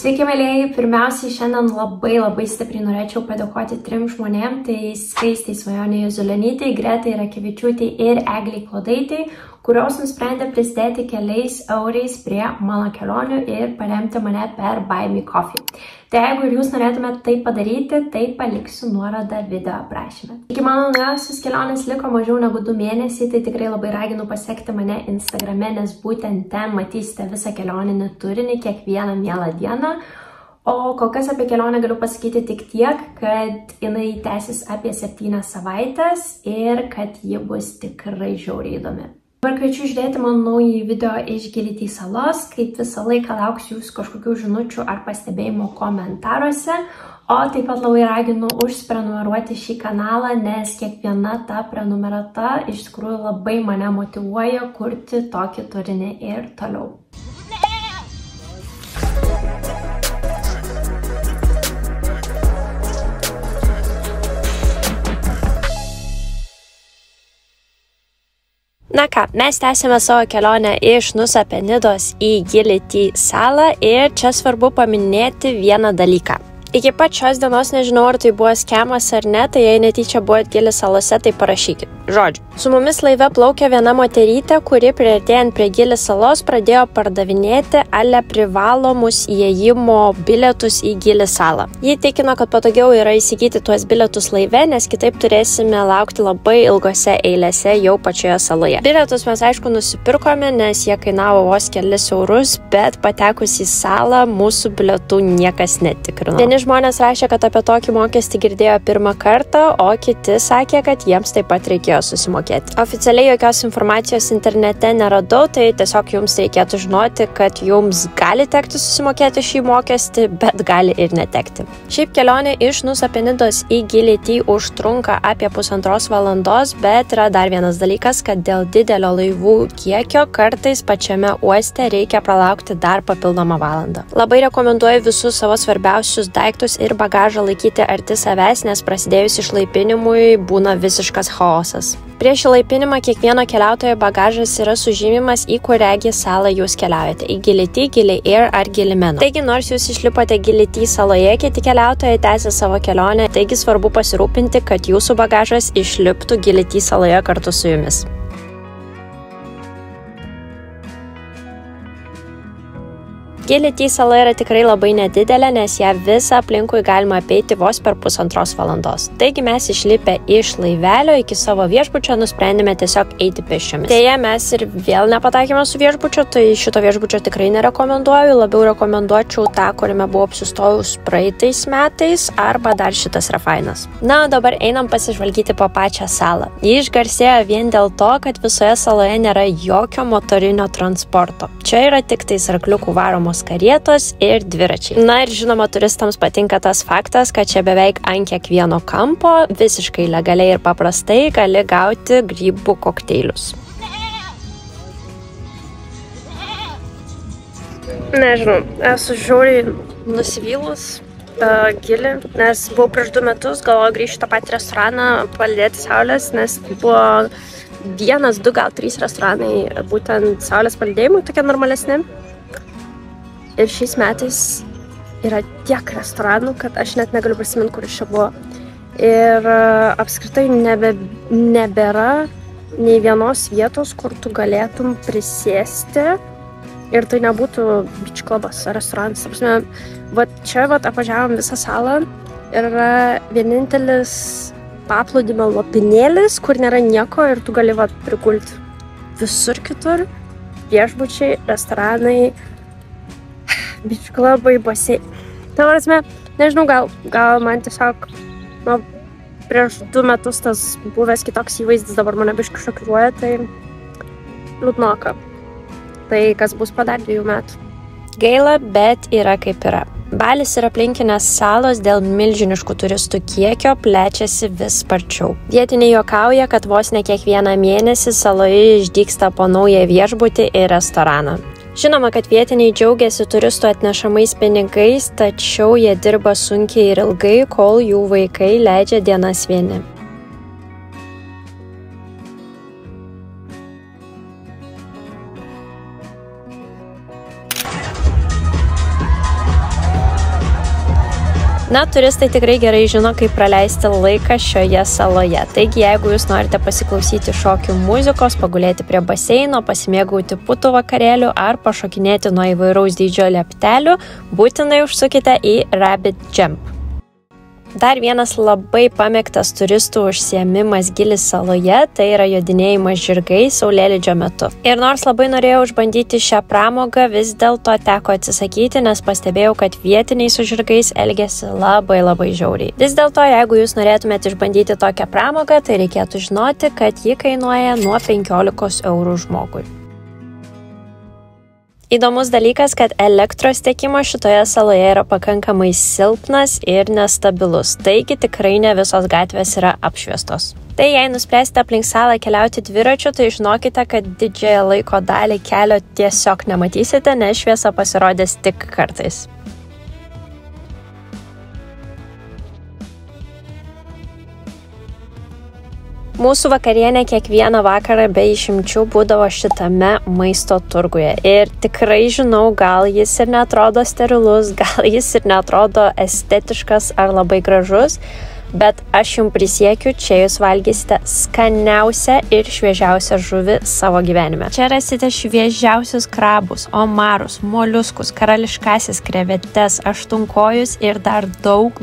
Sveiki, mėlėjai! Pirmiausiai šiandien labai stipriai norėčiau padėkoti 3 žmonėm, tai Skaistei Svajonei Juzulionytei, Gretai Rakevičiūtei ir Eglei Klodaitei, kurios nusprendė prisidėti keliais eurais prie mano kelionių ir paremti mane per Buy Me Coffee. Tai jeigu ir jūs norėtumėte tai padaryti, tai paliksiu nuorodą video aprašyme. Iki mano naujausios kelionės liko mažiau negu 2 mėnesiai, tai tikrai labai raginu pasekti mane Instagrame, nes būtent ten matysite visą kelioninį turinį kiekvieną mielą dieną. O kol kas apie kelionę galiu pasakyti tik tiek, kad jinai tęsis apie 7 savaitės ir kad ji bus tikrai žiauriai įdomi. Dabar kviečiu žiūrėti mano naują video iš Gili salos, kaip visą laiką lauksiu jūsų kažkokių žinučių ar pastebėjimų komentaruose, o taip pat labai raginu užsiprenumeruoti šį kanalą, nes kiekviena ta prenumerata iš tikrųjų labai mane motyvuoja kurti tokį turinį ir toliau. Na ką, mes tęsime savo kelionę iš Nusa Penidos į Gili salą ir čia svarbu paminėti vieną dalyką. Iki pat šios dienos nežinau, ar tai buvo skemas ar ne, tai jei netyčia buvo Gili salose, tai parašykit. Žodžiu, su mumis laive plaukė viena moterytė, kuri priartėjant prie Gili salos pradėjo pardavinėti ale privalomus įėjimo bilietus į Gili salą. Ji tikino, kad patogiau yra įsigyti tuos bilietus laive, nes kitaip turėsime laukti labai ilgose eilėse jau pačioje saloje. Bilietus mes aišku nusipirkome, nes jie kainavo vos kelis eurus, bet patekus į salą mūsų bilietų niekas netikrino. Vieni žmonės rašė, kad apie tokį mokestį girdėjo pirmą kartą, o kiti sakė, kad jiems taip pat reikėjo susimokėti. Oficialiai jokios informacijos internete neradau, tai tiesiog jums reikėtų žinoti, kad jums gali tekti susimokėti šį mokestį, bet gali ir netekti. Šiaip kelionė iš Nusa Penidos į Gili užtrunka apie 1,5 valandos, bet yra dar vienas dalykas, kad dėl didelio laivų kiekio kartais pačiame uoste reikia pralaukti dar papildomą valandą. Labai rekomenduoju visus savo svarbiausius daiktus ir bagažą laikyti arti savęs, nes prasidėjus išlaipinimui būna visiškas chaosas. Prieš įlaipinimą kiekvieno keliautojo bagažas yra sužymimas, į kurią salą jūs keliaujate – į Gili, Gili Air ar Gili Meno. Taigi, nors jūs išlipote Gili saloje, kiti keliautojai tęsia savo kelionę, taigi svarbu pasirūpinti, kad jūsų bagažas išliptų Gili saloje kartu su jumis. Gili sala yra tikrai labai nedidelė, nes ją visą aplinkui galima apeiti vos per 1,5 valandos. Taigi mes išlipę iš laivelio iki savo viešbučio nusprendėme tiesiog eiti pėsčiomis. Deja, mes ir vėl nepataikėme su viešbučiu, tai šito viešbučio tikrai nerekomenduoju, labiau rekomenduočiau tą, kuriame buvo apsistojus praeitais metais, arba dar šitas yra fainas. Na, o dabar einam pasižvalgyti po pačią salą. Ji išgarsėjo vien dėl to, kad visoje saloje nėra jokio motorinio transporto. Čia yra tik tais arkliukų varomos karietos ir dviračiai. Na ir žinoma, turistams patinka tas faktas, kad čia beveik ant kiekvieno kampo visiškai legaliai ir paprastai gali gauti grybų kokteilius. Nežinau, esu žiauriai nusivylus Gili, nes buvau prieš 2 metus, galvoju grįžti tą patį restoraną, palydėti saulės, nes buvo 1, 2, gal 3 restoranai būtent saulės palydėjimui, tokie normalesni. Ir šiais metais yra tiek restoranų, kad aš net negaliu prisiminti, kuris čia buvo. Ir apskritai nebėra nei vienos vietos, kur tu galėtum prisėsti ir tai nebūtų beach clubas ar restoranas. Čia apvažiavom visą salą ir yra vienintelis paplūdimio lopinėlis, kur nėra nieko ir tu gali prigulti. Visur kitur viešbučiai, restoranai, beach clubai, baseinai. Tai prasme, nežinau, gal man tiesiog prieš 2 metus tas buvęs kitoks įvaizdis dabar mane biškai šokiruoja, tai liūdnoka. Tai kas bus po dar 2 metų. Gaila, bet yra kaip yra. Balis ir aplinkinės salos dėl milžiniškų turistų kiekio plečiasi vis sparčiau. Vietiniai juokauja, kad vos ne kiekvieną mėnesį saloje išdygsta po naują viešbutį ir restoraną. Žinoma, kad vietiniai džiaugiasi turistų atnešamais pinigais, tačiau jie dirba sunkiai ir ilgai, kol jų vaikai leidžia dienas vieni. Na, turistai tikrai gerai žino, kaip praleisti laiką šioje saloje. Taigi, jeigu jūs norite pasiklausyti šokių muzikos, pagulėti prie baseino, pasimėgauti putų vakarėlių ar pašokinėti nuo įvairaus dydžio lieptelių, būtinai užsukite į Rabbit Jump. Dar vienas labai pamėgtas turistų užsiėmimas Gilis saloje, tai yra jodinėjimas žirgais saulėlydžio metu. Ir nors labai norėjau išbandyti šią pramogą, vis dėlto teko atsisakyti, nes pastebėjau, kad vietiniai su žirgais elgiasi labai žiauriai. Vis dėlto, jeigu jūs norėtumėte išbandyti tokią pramogą, tai reikėtų žinoti, kad ji kainuoja nuo 15 eurų žmogui. Įdomus dalykas, kad elektros tiekimas šitoje saloje yra pakankamai silpnas ir nestabilus, taigi tikrai ne visos gatvės yra apšviestos. Tai jei nuspręsite aplink salą keliauti dviračiu, tai žinokite, kad didžiąją laiko dalį kelio tiesiog nematysite, nes šviesa pasirodės tik kartais. Mūsų vakarienė kiekvieną vakarą be išimčių būdavo šitame maisto turguje. Ir tikrai žinau, gal jis ir neatrodo sterilus, gal jis ir neatrodo estetiškas ar labai gražus, bet aš jums prisiekiu, čia jūs valgysite skaniausią ir šviežiausią žuvį savo gyvenime. Čia rasite šviežiausius krabus, omarus, moliuskus, karališkasis krevetes, aštunkojus ir dar daug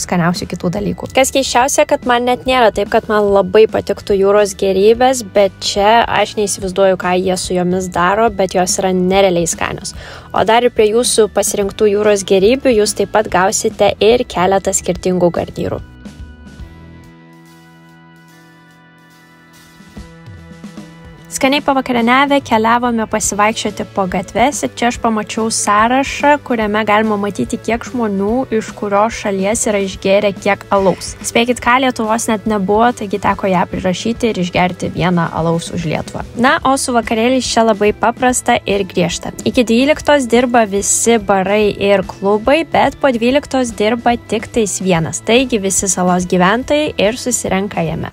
skaniausių kitų dalykų. Kas keisčiausia, kad man net nėra taip, kad man labai patiktų jūros gėrybės, bet čia aš neįsivaizduoju, ką jie su jomis daro, bet jos yra nerealiai skanios. O dar ir prie jūsų pasirinktų jūros gėrybių jūs taip pat gausite ir keletą skirtingų garnyrų. Skaniai pavakarieniavę keliavome pasivaikščioti po gatves ir čia aš pamačiau sąrašą, kuriame galima matyti, kiek žmonių iš kurios šalies yra išgėrę kiek alaus. Spėkit, ką Lietuvos net nebuvo, taigi teko ją prirašyti ir išgerti vieną alaus už Lietuvą. Na, o su vakarėliais čia labai paprasta ir griežta. Iki 12 dirba visi barai ir klubai, bet po 12 dirba tik tais vienas, taigi visi salos gyventojai ir susirenka jame.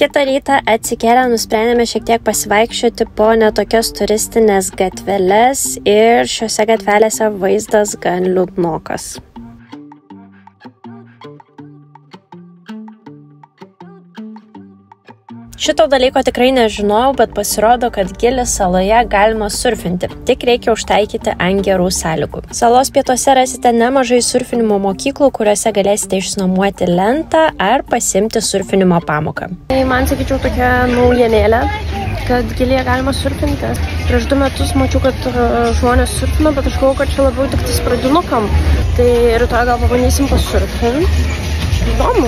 Kitą rytą atsikėlę nusprendėme šiek tiek pasivaikščioti po netokias turistinės gatveles ir šiose gatvelėse vaizdas gan liūdnokas. Šito dalyko tikrai nežinojau, bet pasirodo, kad Gilis saloje galima surfinti, tik reikia užtaikyti ant gerų sąlygų. Salos pietuose rasite nemažai surfinimo mokyklų, kuriuose galėsite išsinuomoti lentą ar pasimti surfinimo pamoką. Tai man, sakyčiau, tokia naujienėlė, kad Gilyje galima surfinti. Prieš 2 metus mačiau, kad žmonės surfina, bet aš galvoju, kad čia labiau tik tais pradinukam. Tai rytoj gal pabandysim pasurfinti. Įdomu.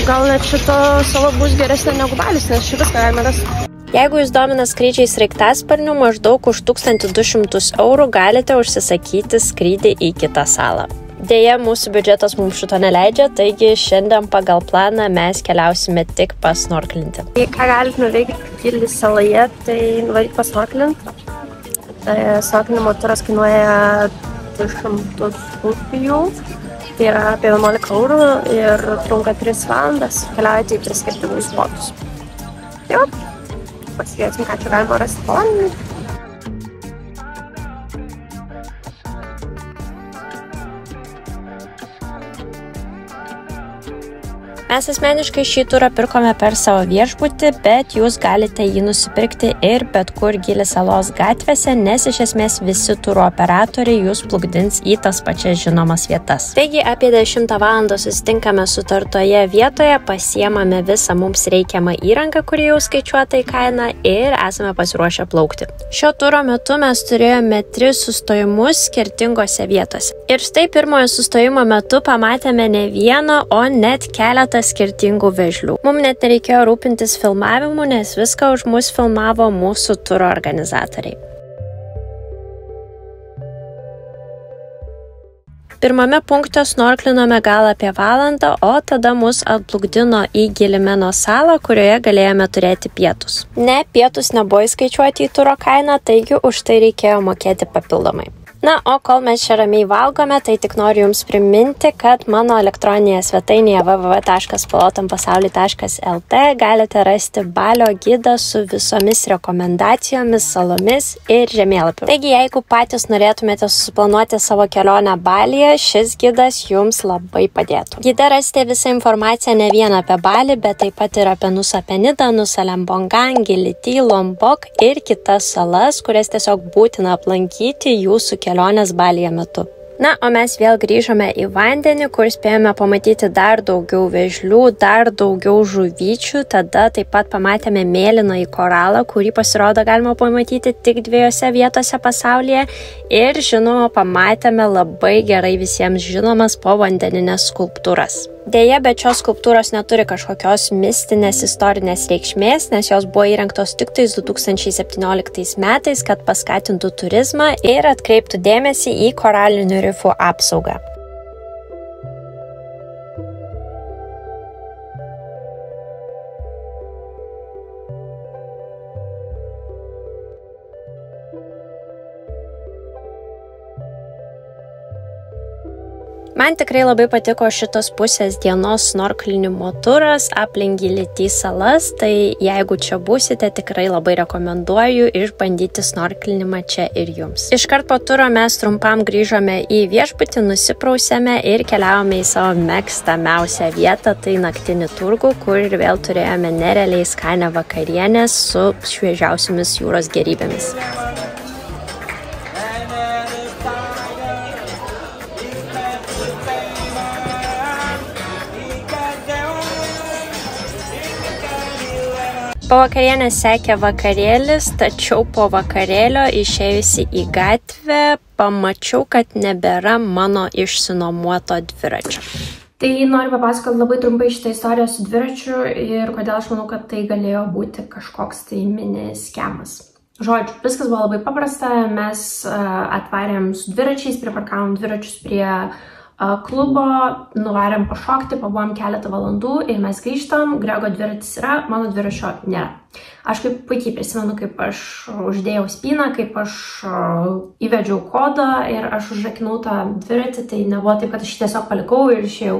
Gal net šito sala bus geresnė negu Balis, nes šį viską galime rasti. Jeigu jūs domina skrydžiai sraigtasparniu, maždaug už 1200 eurų galite užsisakyti skrydį į kitą salą. Deja, mūsų biudžetas mums šito neleidžia, taigi šiandien pagal planą mes keliausime tik pasnorklinti. Ką galite nuveikti Gilis saloje, tai nuveikti pasnorklinti. Snorklinimo turas kainuoja 200 rupijų. Tai yra apie 11 eurų ir trunka 3 valandas, keliaujate į 3 skirtingus spotus. Tai va, pasižiūrėsim, ką čia galima rasti po vandeniu. Mes asmeniškai šį turą pirkome per savo viešbutį, bet jūs galite jį nusipirkti ir bet kur Gilis salos gatvėse, nes iš esmės visi turo operatoriai jūs plukdins į tas pačias žinomas vietas. Taigi apie 10 valandą susitinkame sutartoje vietoje, pasiemame visą mums reikiamą įrangą, kuri jau skaičiuota į kainą ir esame pasiruošę plaukti. Šio turo metu mes turėjome 3 sustojimus skirtingose vietose. Ir štai pirmojo sustojimo metu pamatėme ne vieną, o net keletą skirtingų vežlių. Mums net nereikėjo rūpintis filmavimu, nes viską už mus filmavo mūsų turo organizatoriai. Pirmame punkte snorklinome gal apie valandą, o tada mus atplukdino į Gilimeno salą, kurioje galėjome turėti pietus. Ne, pietus nebuvo įskaičiuoti į turo kainą, taigi už tai reikėjo mokėti papildomai. Na, o kol mes čia ramiai valgome, tai tik noriu Jums priminti, kad mano elektroninėje svetainėje www.spalvotampasauly.lt galite rasti balio gidą su visomis rekomendacijomis, salomis ir žemėlapiu. Taigi, jeigu patys norėtumėte susiplanuoti savo kelionę Balyje, šis gidas Jums labai padėtų. Gide rasite visą informaciją ne vien apie Balį, bet taip pat ir apie Nusa Penidą, Nusa Lembongan, Gili, Lombok ir kitas salas, kurias tiesiog būtina aplankyti jūsų kelionės Balyje metu. Na, o mes vėl grįžome į vandenį, kur spėjome pamatyti dar daugiau vėžlių, dar daugiau žuvyčių, tada taip pat pamatėme mėlynąjį koralą, kurį pasirodo galima pamatyti tik 2 vietose pasaulyje ir, žinoma, pamatėme labai gerai visiems žinomas povandeninės skulptūras. Deja, bet šios skulptūros neturi kažkokios mistinės istorinės reikšmės, nes jos buvo įrengtos tik 2017 metais, kad paskatintų turizmą ir atkreiptų dėmesį į koralinių rifų apsaugą. Man tikrai labai patiko šitos pusės dienos snorkelinimo turas aplink Gili salas, tai jeigu čia būsite, tikrai labai rekomenduoju išbandyti snorkelinimą čia ir jums. Iškart po turo mes trumpam grįžome į viešbutį, nusiprausėme ir keliavome į savo mėgstamiausią vietą, tai naktinį turgų, kur ir vėl turėjome nerealiai skanę vakarienę su šviežiausiomis jūros gėrybėmis. Po vakarienės sekė vakarėlis, tačiau po vakarėlio išėjusi į gatvę pamačiau, kad nebėra mano išsinuomoto dviračio. Tai noriu papasakoti labai trumpai šitą istoriją su dviračiu ir kodėl aš manau, kad tai galėjo būti kažkoks tai mini skemas. Žodžiu, viskas buvo labai paprasta, mes atvarėm su dviračiais, priparkavom dviračius prie klubo, nuvarėm pašokti, pabuvom keletą valandų ir mes grįžtam, Grego dviratis yra, mano dviračio nėra. Aš kaip puikiai prisimenu, kaip aš uždėjau spyną, kaip aš įvedžiau kodą ir aš užrakinau tą dviratį, tai nebuvo taip, kad aš tiesiog palikau ir išėjau.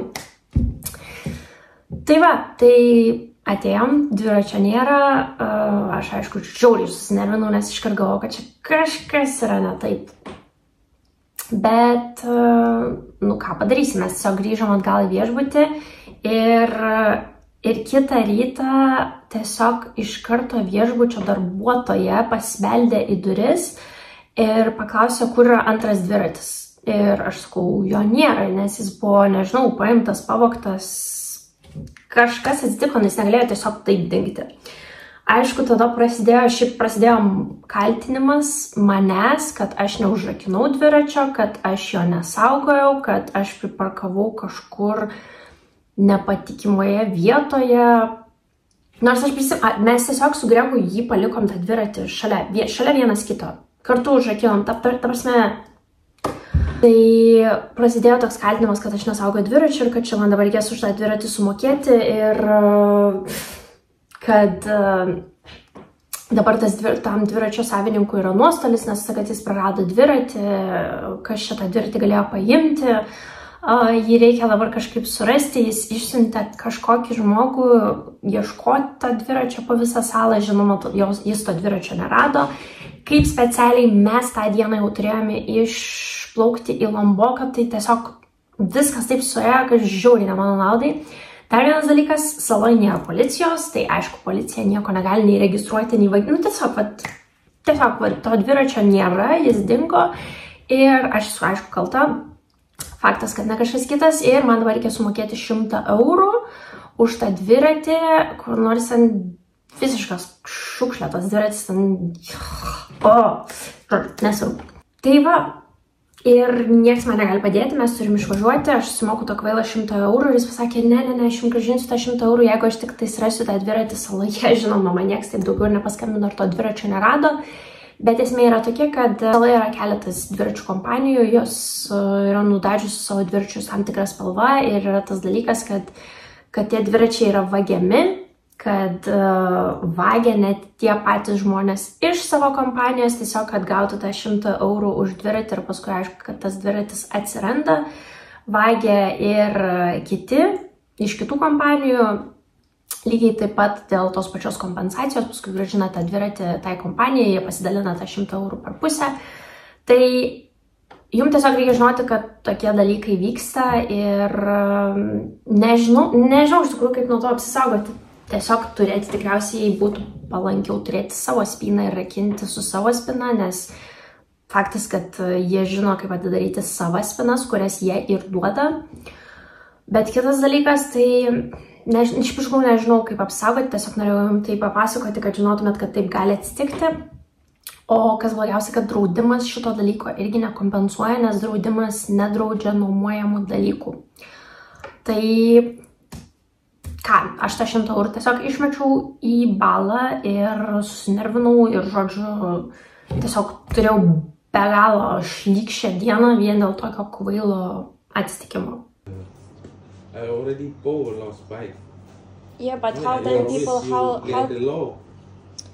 Tai va, tai atėjom, dviračio nėra, aš aišku žiauriai susinervinau, nes iškart galvojau, kad čia kažkas yra ne taip. Bet, nu ką padarysim, mes tiesiog grįžom atgal į viešbutį ir kitą rytą tiesiog iš karto viešbučio darbuotoja pasibeldė į duris ir paklausė, kur yra antras dviratis. Ir aš sakau, jo nėra, nes jis buvo, nežinau, paimtas, pavogtas, kažkas atsitiko, nes negalėjo tiesiog taip dingti. Aišku, tada prasidėjo kaltinimas manęs, kad aš neužrakinau dviračio, kad aš jo nesaugojau, kad aš priparkavau kažkur nepatikimoje vietoje. Nors mes tiesiog su Gregu jį palikom tą dviratį šalia vienas kito. Kartu užrakinom, ta prasme. Tai prasidėjo toks kaltinimas, kad aš nesaugoju dviračio ir kad čia man dabar reikės už tą dviratį sumokėti ir kad dabar tam dviračio savininkui yra nuostolis, nes kad jis prarado dviratį, kas šitą dviratį galėjo paimti, jį reikia dabar kažkaip surasti, jis išsiuntė kažkokį žmogų ieškoti tą dviračio po visą salą, žinoma, jis to dviračio nerado. Kaip specialiai mes tą dieną jau turėjome išplaukti į Lomboką, tai tiesiog viskas taip suėjo, kad žiauriai ne mano naudai. Dar vienas dalykas, saloje nėra policijos, tai aišku, policija nieko negali nei registruoti, nei nu tiesiog to dviračio nėra, jis dingo ir aš esu aišku kalta, faktas, kad ne kažkas kitas ir man dabar reikia sumokėti 100 eurų už tą dviratį, kur nors visiškas šukšlė, tas dviratis nesirūp. Tai va. Ir nieks man negali padėti, mes turim išvažiuoti, aš simoku to kvailą 100 eurų ir jis pasakė, ne, aš jums grąžinsiu tą 100 eurų, jeigu aš tik tais rasiu tą dviratį saloje, žinoma, man nieks taip daugiau ir nepaskambino, ar to dviračio nerado. Bet esmė yra tokia, kad saloje yra keletas dviračių kompanijų, jos yra nudažiusi savo dviračius tam tikrą spalvą ir yra tas dalykas, kad tie dviračiai yra vagiami, kad vagia net tie patys žmonės iš savo kompanijos, tiesiog kad gautų tą 100 eurų už dviratį ir paskui aišku, kad tas dviratis atsiranda. Vagia ir kiti iš kitų kompanijų, lygiai taip pat dėl tos pačios kompensacijos, paskui grąžina tą dviratį tai kompanijai, jie pasidalina tą 100 eurų per pusę. Tai jums tiesiog reikia žinoti, kad tokie dalykai vyksta ir nežinau iš tikrųjų, kaip nuo to apsisaugoti. Tiesiog turėti tikriausiai būtų palankiau turėti savo spyną ir rakinti su savo spyna, nes faktas, kad jie žino, kaip atidaryti savo spynas, kurias jie ir duoda. Bet kitas dalykas, tai iš tikrųjų nežinau, kaip apsaugoti, tiesiog norėjau jums tai papasakoti, kad žinotumėt, kad taip gali atsitikti. O kas blogiausia, kad draudimas šito dalyko irgi nekompensuoja, nes draudimas nedraudžia nuomojamų dalykų. Tai ką, aš tą 100 eurų tiesiog išmečiau į balą ir susinervinau ir, žodžiu, tiesiog turėjau be galo šlykščią dieną vien dėl tokio kvailo atsitikimo. I already bought a lost bike. Yeah, but how then people, how... The law.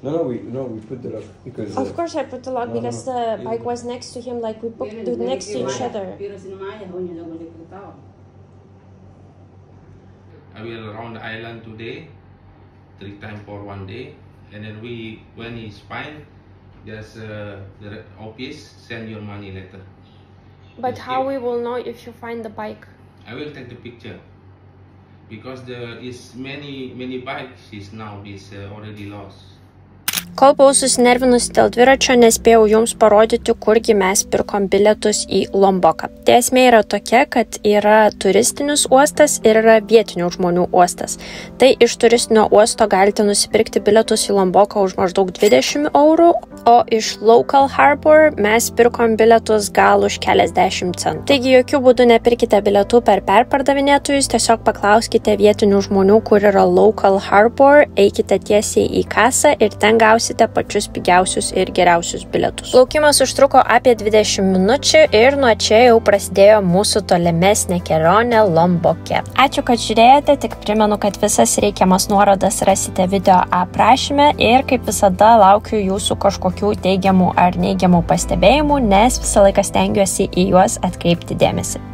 No, we put the lock because... Of course I put the lock because the bike was next to him, like we booked it next to each other. I will around the island today, 3 times for 1 day, and then when he's fine, just the office send your money later. But how we will know if you find the bike? I will take the picture because there is many bikes is already lost. Kol buvau susinervinusi dėl dviračio, nespėjau jums parodyti, kurgi mes pirkom bilietus į Lomboką. Tai esmė yra tokia, kad yra turistinis uostas ir yra vietinių žmonių uostas. Tai iš turistinio uosto galite nusipirkti bilietus į Lomboką už maždaug 20 eurų, o iš Local Harbor mes pirkom bilietus gal už keliasdešimt centų. Taigi jokių būdų nepirkite bilietų per perpardavinėtojus, tiesiog paklauskite vietinių žmonių, kur yra Local Harbor, eikite tiesiai į kasą ir ten gausite pačius pigiausius ir geriausius bilietus. Laukimas užtruko apie 20 minučių ir nuo čia jau prasidėjo mūsų tolimesnė kelionė Lomboke. Ačiū, kad žiūrėjote, tik primenu, kad visas reikiamas nuorodas rasite video aprašyme ir kaip visada laukiu jūsų kažkokių teigiamų ar neigiamų pastebėjimų, nes visą laiką stengiuosi į juos atkreipti dėmesį.